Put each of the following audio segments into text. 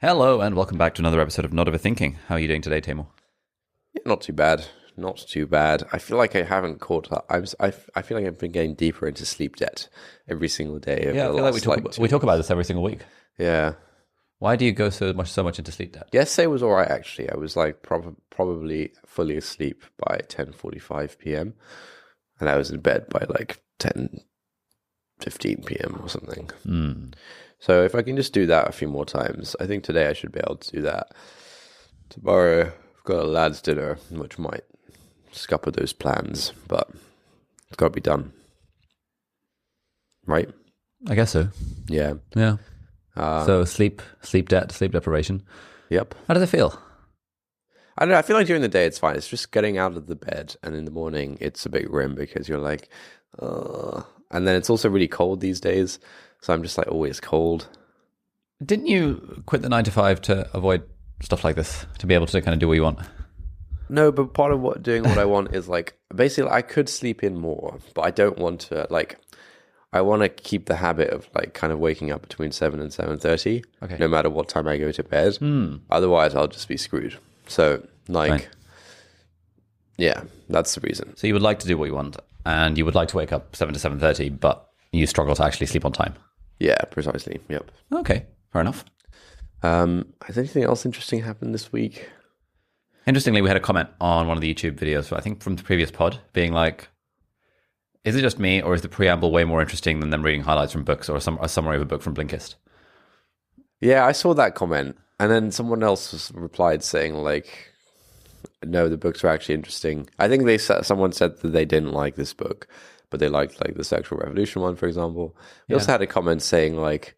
Hello and welcome back to another episode of Not Overthinking. How are you doing today, Tamo? Yeah, not too bad. Not too bad. I feel like I haven't caught up. I feel like I've been getting deeper into sleep debt every single day. Yeah, I feel like we talk about this every single week. Yeah. Why do you go so much into sleep debt? Yesterday was all right, actually. I was like probably fully asleep by 10:45 p.m. And I was in bed by like 10:15 p.m. or something. So if I can just do that a few more times, I think today I should be able to do that. Tomorrow, I've got a lad's dinner, which might scupper those plans, but it's got to be done. Right? I guess so. Yeah. Yeah. So sleep debt, sleep deprivation. Yep. How does it feel? I don't know. I feel like during the day it's fine. It's just getting out of the bed, and in the morning it's a bit grim because you're like, and then it's also really cold these days, so I'm just like always cold. Didn't you quit the 9 to 5 to avoid stuff like this, to be able to kind of do what you want? No, but part of doing what I want is like, basically I could sleep in more, but I don't want to, like, I want to keep the habit of like kind of waking up between 7 and 7:30, Okay. no matter what time I go to bed. Otherwise I'll just be screwed. So like, Right. yeah, that's the reason. So you would like to do what you want, and you would like to wake up 7 to 7:30, but you struggle to actually sleep on time. Yeah, precisely. Yep. Okay, fair enough. Has anything else interesting happened this week? Interestingly, we had a comment on one of the YouTube videos, I think from the previous pod, being like, is it just me, or is the preamble way more interesting than them reading highlights from books or a summary of a book from Blinkist? Yeah, I saw that comment, and then someone else replied saying like, no, the books are actually interesting. I think someone said that they didn't like this book, but they liked like the Sexual Revolution one, for example. They also had a comment saying like,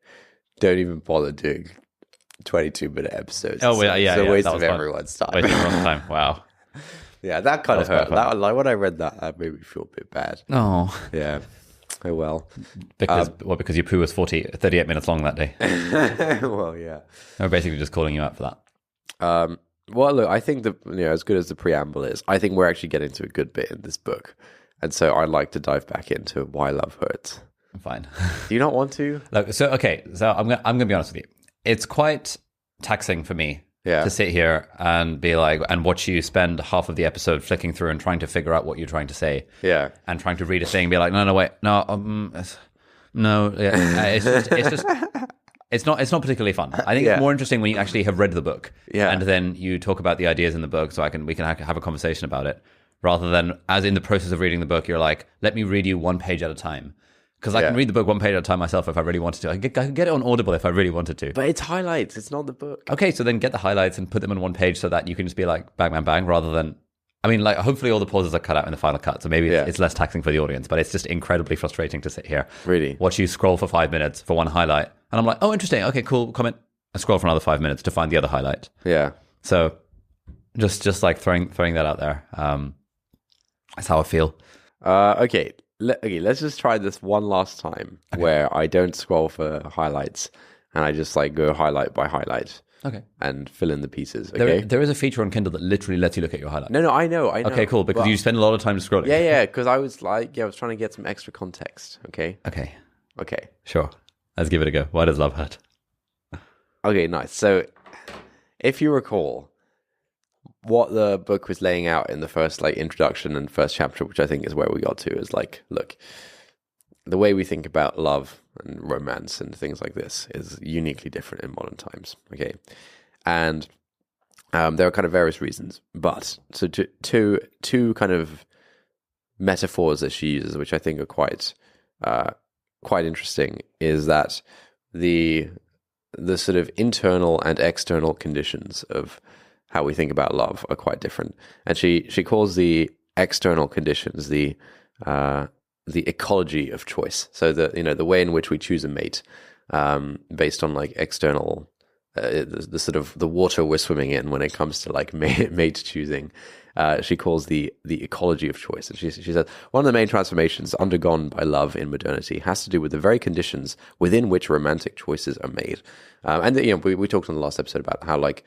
don't even bother doing 22-minute episodes. Oh, yeah, It's a waste that of was fun. everyone's time. Wasting everyone's time. Wow. Yeah, that kind of That was hurt. quite fun. Like when I read that, that made me feel a bit bad. Oh. Yeah. Oh well. Because your poo was 38 minutes long that day. Well, yeah. They were basically just calling you out for that. Well, look, I think as good as the preamble is, I think we're actually getting to a good bit in this book, and so I'd like to dive back into why love hurts. Fine. Do you not want to? Look, so I'm gonna be honest with you. It's quite taxing for me to sit here and be like, and watch you spend half of the episode flicking through and trying to figure out what you're trying to say. Yeah. And trying to read a thing and be like, no, wait, no, it's not particularly fun. I think it's more interesting when you actually have read the book, and then you talk about the ideas in the book, so we can have a conversation about it, rather than as in the process of reading the book, you're like, let me read you one page at a time. Because I can read the book one page at a time myself if I really wanted to. I could get it on Audible if I really wanted to. But it's highlights. It's not the book. Okay, so then get the highlights and put them on one page so that you can just be like, bang, bang, bang, rather than... I mean, like, hopefully all the pauses are cut out in the final cut, so maybe it's less taxing for the audience, but it's just incredibly frustrating to sit here. Really? Watch you scroll for 5 minutes for one highlight, and I'm like, oh, interesting, okay, cool, comment, and scroll for another 5 minutes to find the other highlight. Yeah. So, just like throwing that out there. That's how I feel. Okay, let's just try this one last time where I don't scroll for highlights, and I just like go highlight by highlight. Okay. And fill in the pieces, okay? There is a feature on Kindle that literally lets you look at your highlights. No, I know. Okay, cool, because you spend a lot of time scrolling. Yeah, because I was like, I was trying to get some extra context, okay? Okay, sure. Let's give it a go. Why does love hurt? Okay, nice. So, if you recall, what the book was laying out in the first like introduction and first chapter, which I think is where we got to, is like, look, the way we think about love and romance and things like this is uniquely different in modern times, okay? And there are kind of various reasons, but so two kind of metaphors that she uses, which I think are quite interesting, is that the sort of internal and external conditions of how we think about love are quite different. And she calls the external conditions the ecology of choice. So the way in which we choose a mate based on like external the sort of the water we're swimming in when it comes to like mate choosing. She calls the ecology of choice. And she says, one of the main transformations undergone by love in modernity has to do with the very conditions within which romantic choices are made. And we talked on the last episode about how like,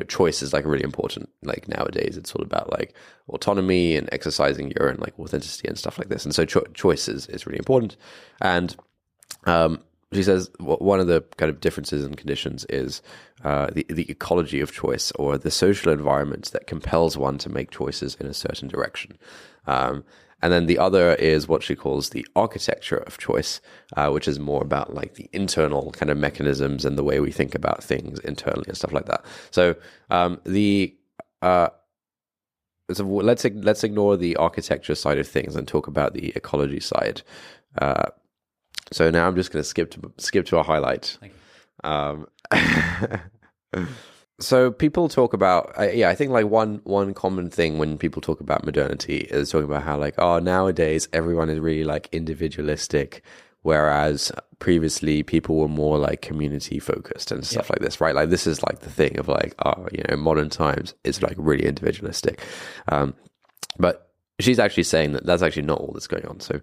choice is like really important. Like nowadays, it's all about like autonomy and exercising your own like authenticity and stuff like this. And so choice is really important. And she says one of the kind of differences in conditions is the ecology of choice, or the social environment that compels one to make choices in a certain direction. And then the other is what she calls the architecture of choice, which is more about like the internal kind of mechanisms and the way we think about things internally and stuff like that. So so let's ignore the architecture side of things and talk about the ecology side. So now I'm just going to skip to a highlight. Thank you. So people talk about, I think like one common thing when people talk about modernity is talking about how like, oh, nowadays everyone is really like individualistic, whereas previously people were more like community focused and stuff like this, right? Like this is like the thing of like, oh, modern times is like really individualistic. But she's actually saying that that's actually not all that's going on. So,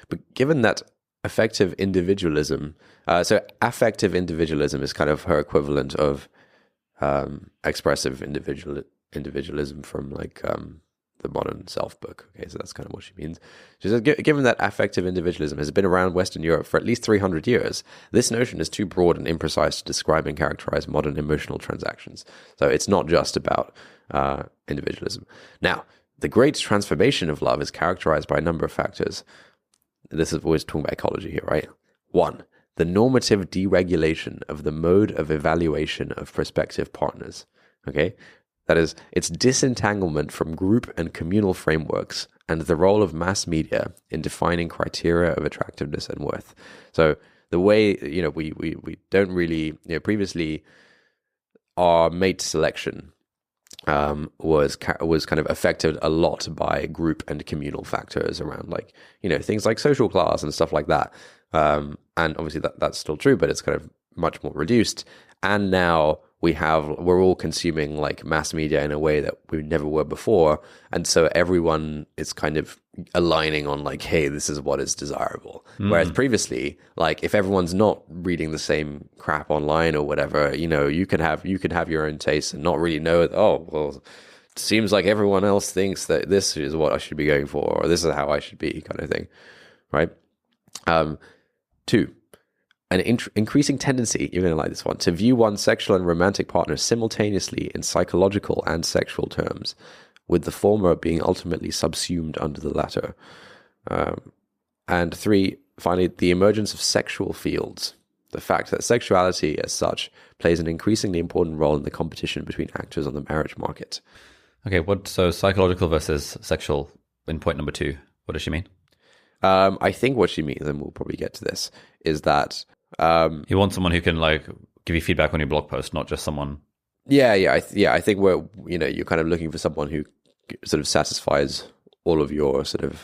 but given that affective individualism, so affective individualism is kind of her equivalent of expressive individualism from like the modern self book. Okay, so that's kind of what she means. She says, given that affective individualism has been around Western Europe for at least 300 years, this notion is too broad and imprecise to describe and characterize modern emotional transactions. So it's not just about individualism. Now, the great transformation of love is characterized by a number of factors. This is always talking about ecology here, right? 1, the normative deregulation of the mode of evaluation of prospective partners. Okay? That is, its disentanglement from group and communal frameworks, and the role of mass media in defining criteria of attractiveness and worth. So the way, we don't really, previously our mate selection was kind of affected a lot by group and communal factors around like, things like social class and stuff like that. And obviously that's still true, but it's kind of much more reduced. And now we're all consuming like mass media in a way that we never were before. And so everyone is kind of aligning on like, hey, this is what is desirable. Whereas previously, like if everyone's not reading the same crap online or whatever, you could have your own taste and not really know, oh, well, it seems like everyone else thinks that this is what I should be going for, or this is how I should be, kind of thing. Right? 2, an increasing tendency, you're going to like this one, to view one's sexual and romantic partner simultaneously in psychological and sexual terms, with the former being ultimately subsumed under the latter. And 3, finally, the emergence of sexual fields. The fact that sexuality as such plays an increasingly important role in the competition between actors on the marriage market. Okay, so psychological versus sexual in point number 2, what does she mean? I think what she means, and we'll probably get to this, is that you want someone who can like give you feedback on your blog post, not just someone. I think you're kind of looking for someone who sort of satisfies all of your sort of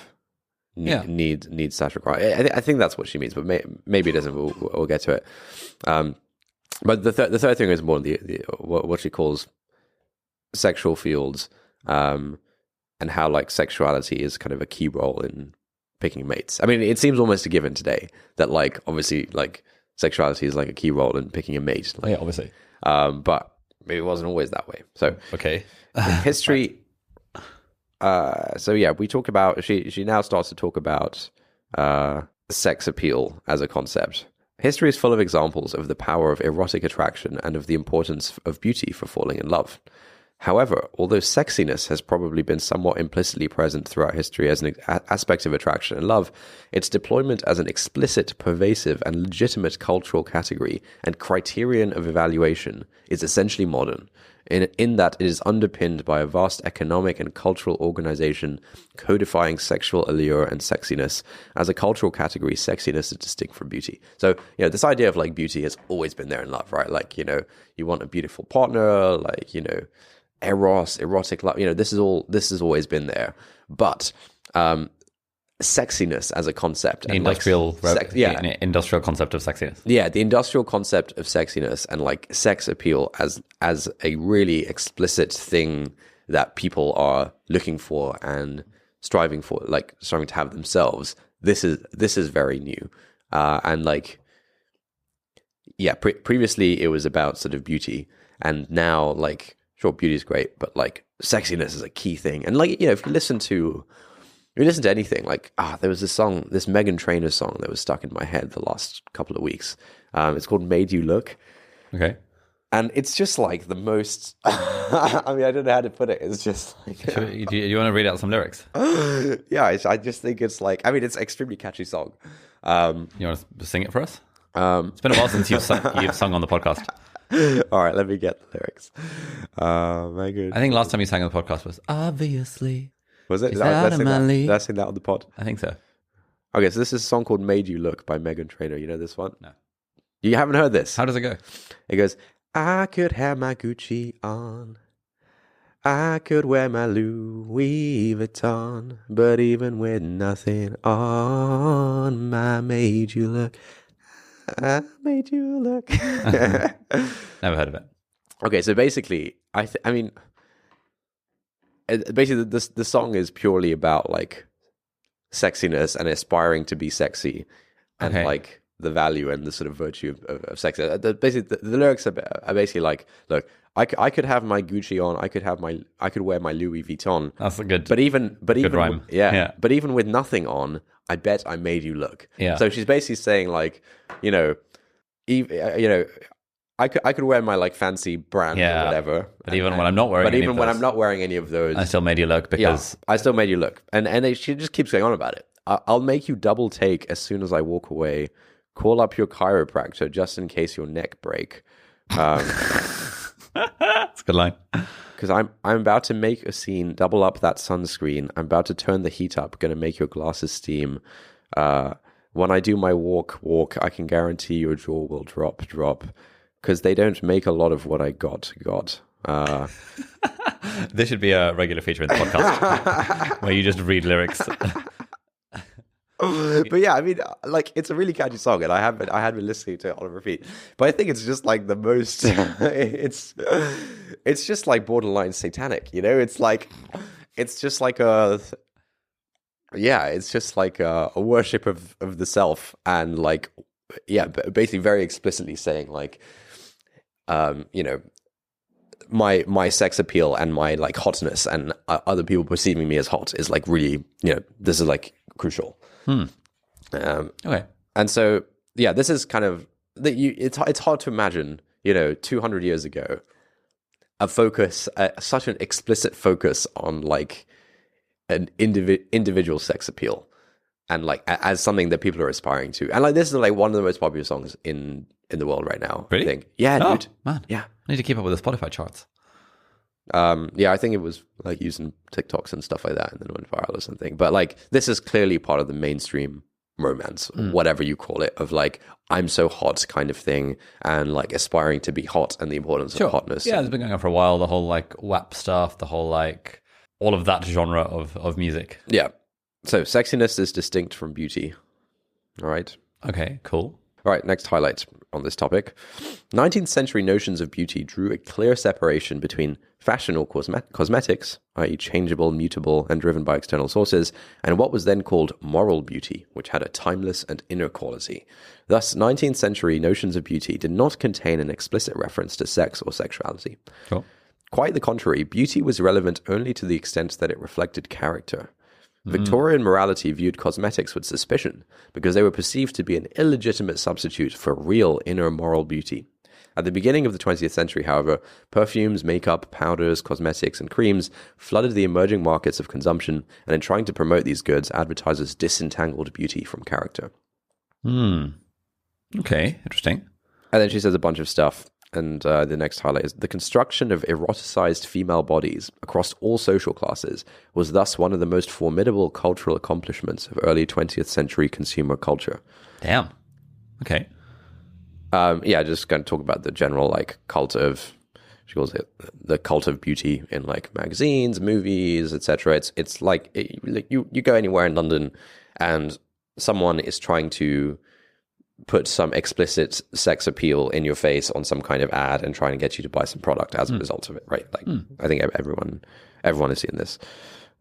needs that require. I think that's what she means, but maybe it doesn't. We'll get to it. But the third thing is more what she calls sexual fields, and how like sexuality is kind of a key role in picking mates. I mean, it seems almost a given today that like obviously like sexuality is like a key role in picking a mate. Like, yeah, obviously. But maybe it wasn't always that way. So okay, history. We talk about. She now starts to talk about sex appeal as a concept. History is full of examples of the power of erotic attraction and of the importance of beauty for falling in love. However, although sexiness has probably been somewhat implicitly present throughout history as an aspect of attraction and love, its deployment as an explicit, pervasive, and legitimate cultural category and criterion of evaluation is essentially modern, in that it is underpinned by a vast economic and cultural organization codifying sexual allure and sexiness. As a cultural category, sexiness is distinct from beauty. So, this idea of like beauty has always been there in love, right? Like, you want a beautiful partner, like, eros, erotic love, this has always been there. But sexiness as a concept, the industrial concept of sexiness. Yeah, the industrial concept of sexiness and like sex appeal as a really explicit thing that people are looking for and striving to have themselves. This is very new, and like previously it was about sort of beauty, and now like. Sure, beauty is great, but like sexiness is a key thing. And like, if you listen to you listen to anything, like, there was this song, this Meghan Trainor song that was stuck in my head the last couple of weeks. It's called Made You Look. Okay. And it's just like the most, I mean, I don't know how to put it. It's just like... Do you want to read out some lyrics? Yeah, I just think it's like, I mean, it's an extremely catchy song. You want to sing it for us? It's been a while since you've sung on the podcast. All right, let me get the lyrics. My goodness. I think last time you sang on the podcast was Obviously. Was it? Did I sing that on the pod? I think so. Okay, so this is a song called Made You Look by Meghan Trainor. You know this one? No. You haven't heard this? How does it go? It goes, I could have my Gucci on. I could wear my Louis Vuitton. But even with nothing on, I made you look. I made you look. Never heard of it. Okay, so basically, I mean, basically the song is purely about like sexiness and aspiring to be sexy, and like the value and the sort of virtue of sex. Basically, the lyrics are basically like, look, I could have my Gucci on, I could wear my Louis Vuitton. That's a good, but even rhyme. Yeah. But even with nothing on, I bet I made you look. Yeah. So she's basically saying like, I could wear my like fancy brand or whatever. But even when I'm not wearing any of those, I still made you look because I still made you look. And she just keeps going on about it. I'll make you double take as soon as I walk away. Call up your chiropractor just in case your neck break. That's a good line. Because I'm about to make a scene, double up that sunscreen. I'm about to turn the heat up, going to make your glasses steam. When I do my walk, I can guarantee your jaw will drop. Because they don't make a lot of what I got. This should be a regular feature in the podcast where you just read lyrics. But yeah, I mean, like, it's a really catchy song, and I had been listening to it on repeat. But I think it's just like the most. It's just like borderline satanic, you know. It's just like a worship of the self, and like, basically very explicitly saying like, my sex appeal and my like hotness and other people perceiving me as hot is like really, this is like crucial. Okay. And so, this is kind of it's hard to imagine, 200 years ago, a focus, such an explicit focus on like an individual sex appeal, and like as something that people are aspiring to. And like this is like one of the most popular songs in the world right now. Really? I think. Yeah, dude. Man. Yeah. I need to keep up with the Spotify charts. I think it was like using TikToks and stuff like that, and then it went viral or something. But like, this is clearly part of the mainstream romance, whatever you call it, of like, I'm so hot kind of thing, and like aspiring to be hot and the importance of hotness. Yeah, it's been going on for a while. The whole like WAP stuff, the whole like all of that genre of music. Yeah. So sexiness is distinct from beauty. All right. Okay, cool. All right, next highlight on this topic. 19th century notions of beauty drew a clear separation between fashion or cosmetics, i.e. changeable, mutable, and driven by external sources, and what was then called moral beauty, which had a timeless and inner quality. Thus, 19th century notions of beauty did not contain an explicit reference to sex or sexuality. Cool. Quite the contrary, beauty was relevant only to the extent that it reflected character. Victorian morality viewed cosmetics with suspicion because they were perceived to be an illegitimate substitute for real inner moral beauty. At the beginning of the 20th century, however, perfumes, makeup, powders, cosmetics, and creams flooded the emerging markets of consumption, and in trying to promote these goods, advertisers disentangled beauty from character. Okay, interesting. And then she says a bunch of stuff. And the next highlight is the construction of eroticized female bodies across all social classes was thus one of the most formidable cultural accomplishments of early 20th century consumer culture. Damn. Okay. Just going to talk about the general like cult of, she calls it the cult of beauty in like magazines, movies, etc. It's like you go anywhere in London and someone is trying to put some explicit sex appeal in your face on some kind of ad and trying to get you to buy some product as a result of it, right? Like, I think everyone has seen this.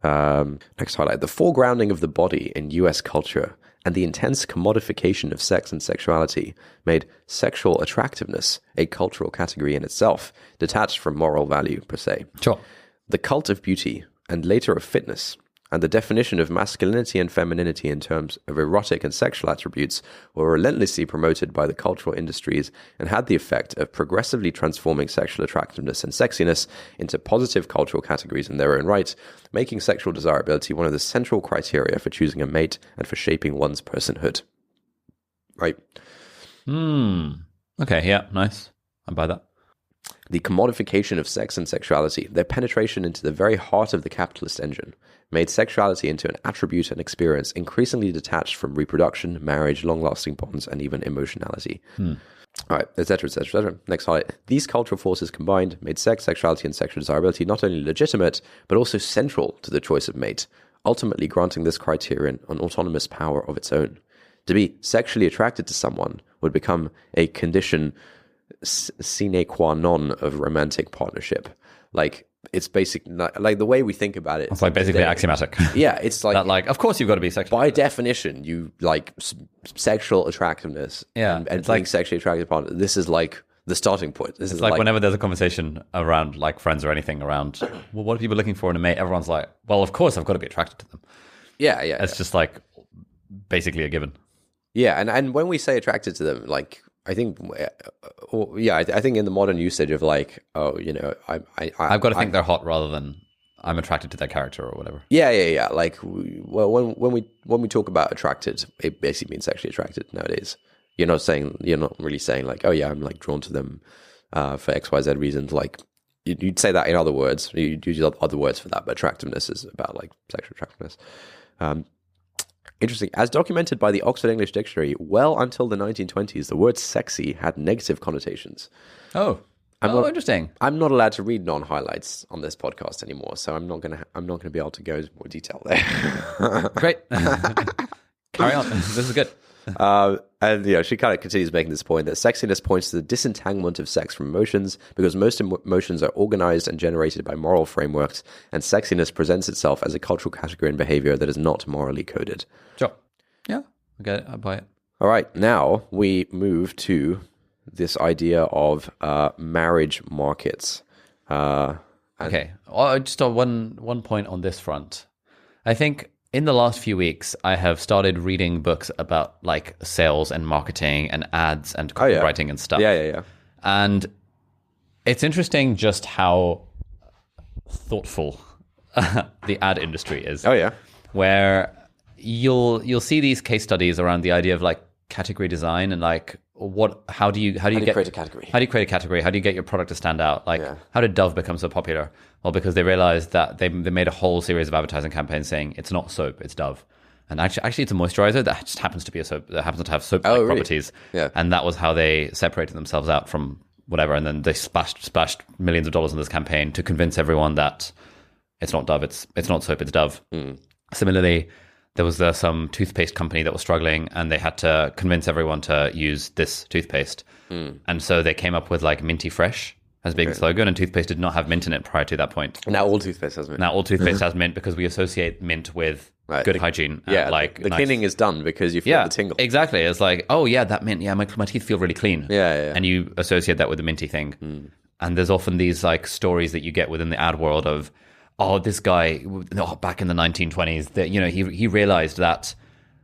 Next highlight, the foregrounding of the body in US culture and the intense commodification of sex and sexuality made sexual attractiveness a cultural category in itself, detached from moral value per se. Sure. The cult of beauty, and later of fitness, and the definition of masculinity and femininity in terms of erotic and sexual attributes were relentlessly promoted by the cultural industries and had the effect of progressively transforming sexual attractiveness and sexiness into positive cultural categories in their own right, making sexual desirability one of the central criteria for choosing a mate and for shaping one's personhood. Right. Okay, yeah, nice. I buy that. The commodification of sex and sexuality, their penetration into the very heart of the capitalist engine, made sexuality into an attribute and experience increasingly detached from reproduction, marriage, long-lasting bonds, and even emotionality. All right, etc., etc., etc. Next highlight. These cultural forces combined made sex, sexuality, and sexual desirability not only legitimate, but also central to the choice of mate, ultimately granting this criterion an autonomous power of its own. To be sexually attracted to someone would become a condition sine qua non of romantic partnership. Like, it's basic, like the way we think about it. It's like basically axiomatic. Yeah, it's like, that, like, of course you've got to be sexual. By definition, you like sexual attractiveness. Yeah, and being like, sexually attracted partner. This is like the starting point. This is like whenever there's a conversation around like friends or anything around, well, what are people looking for in a mate? Everyone's like, well, of course I've got to be attracted to them. Yeah. It's just like basically a given. Yeah, and when we say attracted to them, like, I think, I think in the modern usage of like, oh, you know, I've got to think they're hot rather than I'm attracted to their character or whatever. Yeah. Like, well, when we talk about attracted, it basically means sexually attracted nowadays. You're not really saying like, oh yeah, I'm like drawn to them for X, Y, Z reasons. Like, you'd say that in other words. You'd use other words for that, but attractiveness is about like sexual attractiveness. Interesting. As documented by the Oxford English Dictionary, well until the 1920s, the word sexy had negative connotations. Interesting. I'm not allowed to read non-highlights on this podcast anymore, so I'm not gonna be able to go into more detail there. Great. Carry on. This is good. And she kind of continues making this point that sexiness points to the disentanglement of sex from emotions, because most emotions are organized and generated by moral frameworks, and sexiness presents itself as a cultural category and behavior that is not morally coded. Sure. Yeah, I get it. I buy it. All right, now we move to this idea of marriage markets. Okay, just one point on this front. I think in the last few weeks, I have started reading books about like sales and marketing and ads and copywriting and stuff. Yeah. And it's interesting just how thoughtful the ad industry is. Oh yeah. Where you'll see these case studies around the idea of like category design and like how do you create a category? How do you create a category? How do you get your product to stand out? Like, how did Dove become so popular? Well, because they realized that they made a whole series of advertising campaigns saying it's not soap, it's Dove. And actually it's a moisturizer that just happens to be a soap, that happens to have soap-like properties. Yeah. And that was how they separated themselves out from whatever. And then they splashed millions of dollars in this campaign to convince everyone that it's not Dove, it's not soap, it's Dove. Similarly, there was some toothpaste company that was struggling, and they had to convince everyone to use this toothpaste. And so they came up with like Minty Fresh as being the slogan, and toothpaste did not have mint in it prior to that point. Now all toothpaste has mint. Now all toothpaste has mint because we associate mint with good hygiene. Yeah, like the cleaning is done because you feel the tingle. Exactly. It's like, oh yeah, that mint. Yeah, my teeth feel really clean. Yeah. And you associate that with the minty thing. And there's often these like stories that you get within the ad world of, oh, this guy back in the 1920s, that he realized that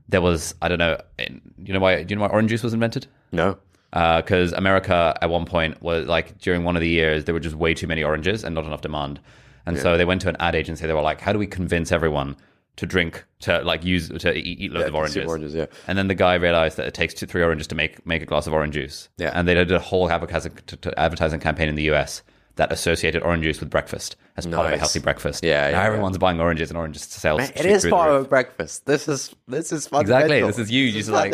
there was, I don't know, do you know why orange juice was invented? No. Because America at one point was like, during one of the years, there were just way too many oranges and not enough demand. And so they went to an ad agency. They were like, how do we convince everyone to drink, to like eat loads of oranges? And then the guy realized that it takes 2-3 oranges to make a glass of orange juice. Yeah. And they did a whole advertising campaign in the US that associated orange juice with breakfast as part of a healthy breakfast. Now everyone's buying oranges, and oranges sales. Man, it is part of breakfast. This is fundamental. Exactly. This is you. Just like,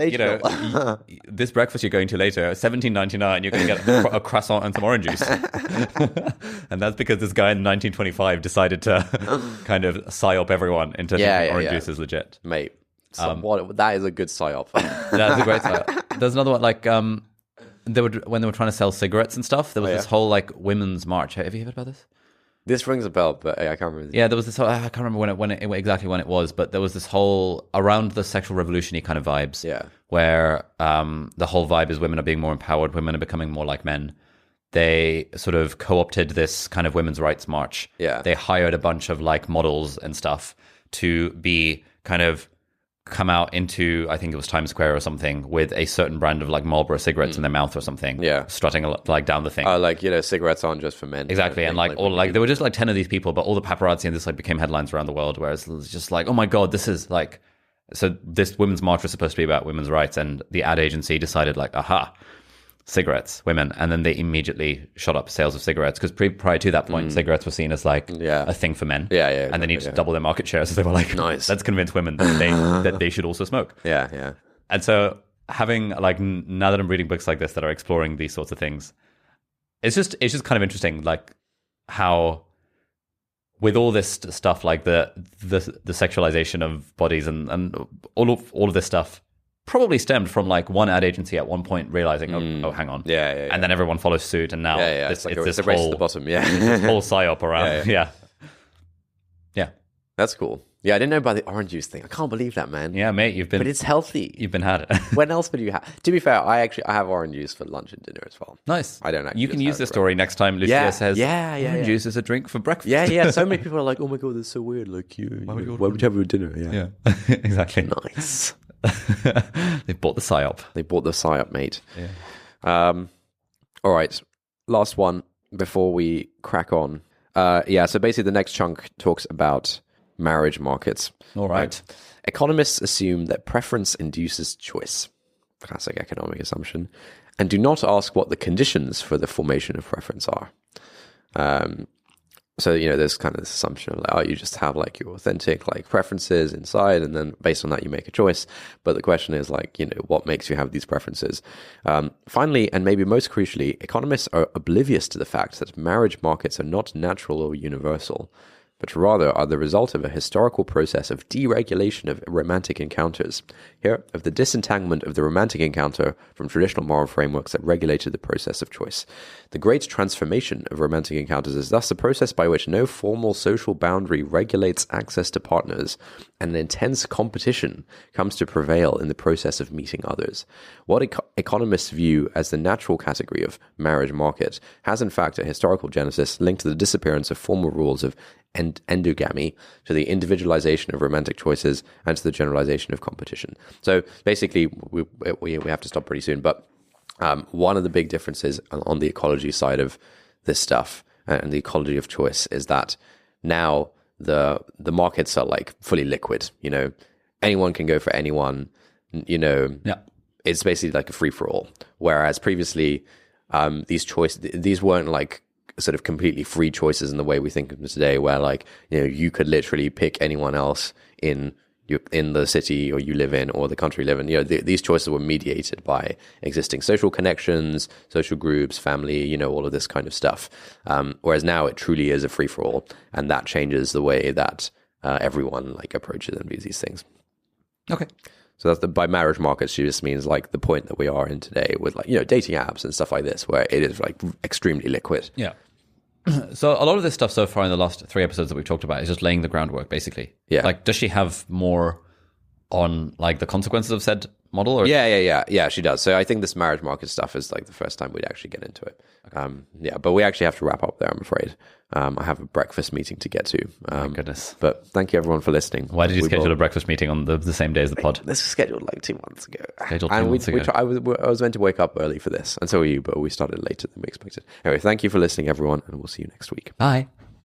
this breakfast you're going to later, $17.99, you're going to get a croissant and some orange juice. And that's because this guy in 1925 decided to kind of psyop everyone into thinking orange juice is legit. Mate, that is a good psyop. That's a great psyop. There's another one like when they were trying to sell cigarettes and stuff, there was this whole like women's march. Have you heard about this? This rings a bell, but I can't remember. Yeah, there was this whole, I can't remember exactly when it was, but there was this whole around the sexual revolution-y kind of vibes. Yeah. Where the whole vibe is women are being more empowered, women are becoming more like men. They sort of co-opted this kind of women's rights march. Yeah. They hired a bunch of like models and stuff to be kind of come out into, I think it was Times Square or something, with a certain brand of like Marlboro cigarettes in their mouth or something, strutting like down the thing. Like, cigarettes aren't just for men. Exactly, and like all like there were just like 10 of these people, but all the paparazzi and this like became headlines around the world. Whereas it was just like, oh my god, this is like, so this women's march was supposed to be about women's rights, and the ad agency decided like, aha, cigarettes, women, and then they immediately shot up sales of cigarettes because prior to that point, cigarettes were seen as like a thing for men. And they needed to double their market share, so they were like, nice, let's convince women that they should also smoke. And so having like now that I'm reading books like this that are exploring these sorts of things, it's just kind of interesting, like how with all this stuff, like the sexualization of bodies and all of this stuff probably stemmed from like one ad agency at one point realizing, oh, hang on, and then everyone follows suit, and now it's this race whole to the bottom, this whole psyop around, yeah. That's cool. Yeah, I didn't know about the orange juice thing. I can't believe that, man. Yeah, mate, but it's healthy. You've been had it. When else would you have? To be fair, I have orange juice for lunch and dinner as well. Nice. I don't actually. You can use this story next time Lucia says, orange juice is a drink for breakfast. Yeah. So many people are like, oh my god, that's so weird. Like why would you have it with dinner? Yeah. Exactly. Nice. They bought the psyop. Mate. Yeah. All right. Last one before we crack on. So basically the next chunk talks about marriage markets. All right. Economists assume that preference induces choice. Classic economic assumption. And do not ask what the conditions for the formation of preference are. So, there's kind of this assumption of like, you just have like your authentic like preferences inside, and then based on that you make a choice. But the question is like, what makes you have these preferences? Finally, and maybe most crucially, economists are oblivious to the fact that marriage markets are not natural or universal, but rather are the result of a historical process of deregulation of romantic encounters. Here, of the disentanglement of the romantic encounter from traditional moral frameworks that regulated the process of choice. The great transformation of romantic encounters is thus a process by which no formal social boundary regulates access to partners, and an intense competition comes to prevail in the process of meeting others. What economists view as the natural category of marriage market has in fact a historical genesis linked to the disappearance of formal rules of endogamy, to the individualization of romantic choices, and to the generalization of competition. So basically, we have to stop pretty soon, but one of the big differences on the ecology side of this stuff and the ecology of choice is that now the markets are like fully liquid. Anyone can go for anyone. It's basically like a free for all. Whereas previously, these weren't like sort of completely free choices in the way we think of them today, where like you could literally pick anyone else in the city or you live in or the country you live in. These choices were mediated by existing social connections, social groups, family, all of this kind of stuff. Whereas now it truly is a free for all, and that changes the way that everyone like approaches and views these things. Okay. So that's by marriage markets, she just means like the point that we are in today with like, dating apps and stuff like this, where it is like extremely liquid. Yeah. So a lot of this stuff so far in the last 3 episodes that we've talked about is just laying the groundwork, basically. Yeah. Like, does she have more on like the consequences of said model? Or? Yeah, she does. So I think this marriage market stuff is like the first time we'd actually get into it. Okay. But we actually have to wrap up there, I'm afraid. I have a breakfast meeting to get to. My goodness. But thank you everyone for listening. Why did you schedule a breakfast meeting on the same day as the pod? This was scheduled like 2 months ago. I was meant to wake up early for this, and so were you, but we started later than we expected. Anyway, thank you for listening, everyone, and we'll see you next week. Bye.